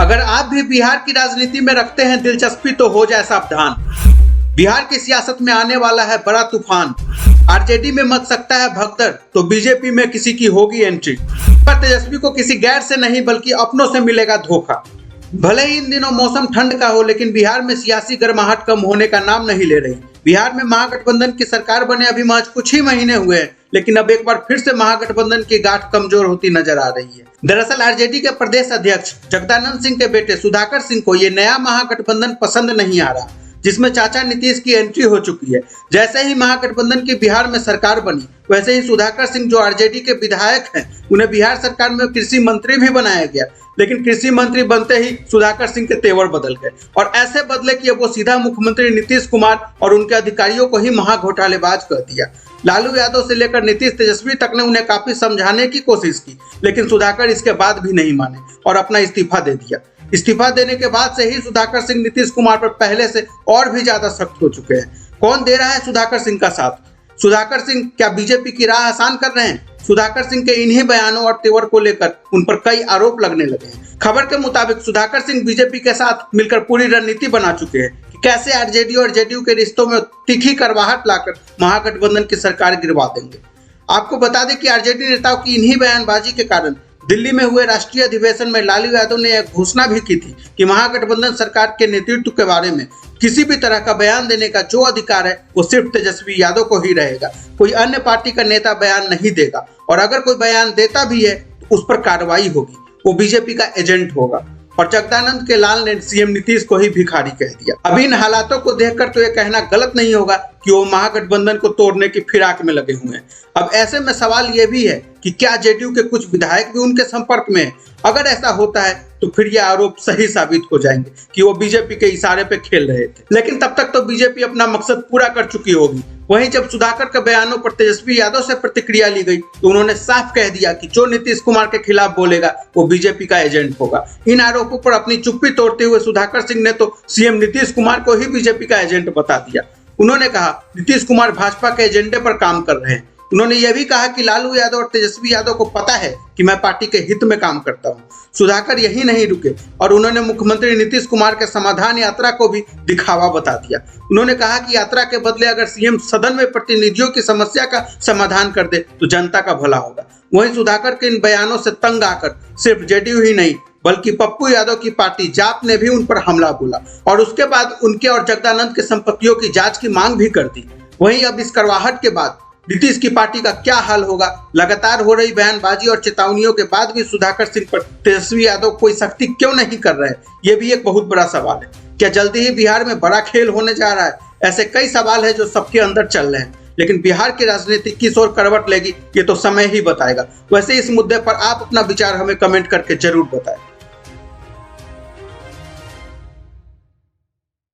अगर आप भी बिहार की राजनीति में रखते हैं दिलचस्पी तो हो जाए सावधान। बिहार की सियासत में आने वाला है बड़ा तूफान। आरजेडी में मच सकता है भगदड़ तो बीजेपी में किसी की होगी एंट्री। पर तेजस्वी को किसी गैर से नहीं बल्कि अपनों से मिलेगा धोखा। भले ही इन दिनों मौसम ठंड का हो, लेकिन बिहार में सियासी गर्माहट कम होने का नाम नहीं ले रही। बिहार में महागठबंधन की सरकार बने अभी महज कुछ ही महीने हुए हैं, लेकिन अब एक बार फिर से महागठबंधन की गांठ कमजोर होती नजर आ रही है। दरअसल आरजेडी के प्रदेश अध्यक्ष जगदानंद सिंह के बेटे सुधाकर सिंह को ये नया महागठबंधन पसंद नहीं आ रहा, जिसमें चाचा नीतीश की एंट्री हो चुकी है। जैसे ही महागठबंधन की बिहार में सरकार बनी, वैसे ही सुधाकर सिंह जो आरजेडी के विधायक हैं, उन्हें बिहार सरकार में कृषि मंत्री भी बनाया गया। लेकिन कृषि मंत्री बनते ही सुधाकर सिंह के तेवर बदल गए और ऐसे बदले कि अब वो सीधा मुख्यमंत्री नीतीश कुमार और उनके अधिकारियों को ही महाघोटालेबाज कर दिया। लालू यादव से लेकर नीतीश तेजस्वी तक ने उन्हें काफी समझाने की कोशिश की, लेकिन सुधाकर इसके बाद भी नहीं माने और अपना इस्तीफा दे दिया। इस्तीफा देने के बाद से ही सुधाकर सिंह नीतीश कुमार पर पहले से और भी ज्यादा सख्त हो चुके हैं। कौन दे रहा है सुधाकर सिंह का साथ? सुधाकर सिंह क्या बीजेपी की राह आसान कर रहे हैं? सुधाकर सिंह के इन्हीं बयानों और तेवर को लेकर उन पर कई आरोप लगने लगे हैं। खबर के मुताबिक सुधाकर सिंह बीजेपी के साथ मिलकर पूरी रणनीति बना चुके हैं कि कैसे आरजेडी और जेडीयू के रिश्तों में तीखी करवाहट लाकर महागठबंधन की सरकार गिरवा देंगे। आपको बता दें कि आरजेडी नेताओं की इन्हीं बयानबाजी के कारण दिल्ली में हुए राष्ट्रीय अधिवेशन में लालू यादव ने एक घोषणा भी की थी कि महागठबंधन सरकार के नेतृत्व के बारे में किसी भी तरह का बयान देने का जो अधिकार है वो सिर्फ तेजस्वी यादव को ही रहेगा। कोई अन्य पार्टी का नेता बयान नहीं देगा और अगर कोई बयान देता भी है तो उस पर कार्रवाई होगी। वो बीजेपी का एजेंट होगा। और जगदानंद के लाल ने सीएम नीतीश को ही भिखारी कह दिया। अब इन हालातों को देखकर तो ये कहना गलत नहीं होगा कि वो महागठबंधन को तोड़ने की फिराक में लगे हुए हैं। अब ऐसे में सवाल ये भी है कि क्या जेडीयू के कुछ विधायक भी उनके संपर्क में हैं? अगर ऐसा होता है तो फिर ये आरोप सही साबित हो जाएंगे कि वो बीजेपी के इशारे पे खेल रहे थे। लेकिन तब तक तो बीजेपी अपना मकसद पूरा कर चुकी होगी। वहीं जब सुधाकर के बयानों पर तेजस्वी यादव से प्रतिक्रिया ली गई तो उन्होंने साफ कह दिया कि जो नीतीश कुमार के खिलाफ बोलेगा वो बीजेपी का एजेंट होगा। इन आरोपों पर अपनी चुप्पी तोड़ते हुए सुधाकर सिंह ने तो सीएम नीतीश कुमार को ही बीजेपी का एजेंट बता दिया। उन्होंने कहा नीतीश कुमार भाजपा के एजेंडे पर काम कर रहे हैं। उन्होंने यह भी कहा कि लालू यादव और तेजस्वी यादव को पता है कि मैं पार्टी के हित में काम करता हूं। सुधाकर यही नहीं रुके और उन्होंने मुख्यमंत्री नीतीश कुमार के समाधान यात्रा को भी दिखावा बता दिया। उन्होंने कहा कि यात्रा के बदले अगर सीएम सदन में प्रतिनिधियों की समस्या का समाधान कर दे तो जनता का भला होगा। वहीं सुधाकर के इन बयानों से तंग आकर सिर्फ जेडीयू ही नहीं बल्कि पप्पू यादव की पार्टी जाप ने भी उन पर हमला बोला और उसके बाद उनके और जगदानंद के संपत्तियों की जांच की मांग भी कर दी। वहीं अब इस करवाहट के बाद नीतीश की पार्टी का क्या हाल होगा? लगातार हो रही बयानबाजी और चेतावनियों के बाद भी सुधाकर सिंह पर तेजस्वी यादव कोई सख्ती क्यों नहीं कर रहे हैं? ये भी एक बहुत बड़ा सवाल है। क्या जल्दी ही बिहार में बड़ा खेल होने जा रहा है? ऐसे कई सवाल है जो सबके अंदर चल रहे हैं, लेकिन बिहार की राजनीति किस ओर करवट लेगी ये तो समय ही बताएगा। वैसे इस मुद्दे पर आप अपना विचार हमें कमेंट करके जरूर बताएं।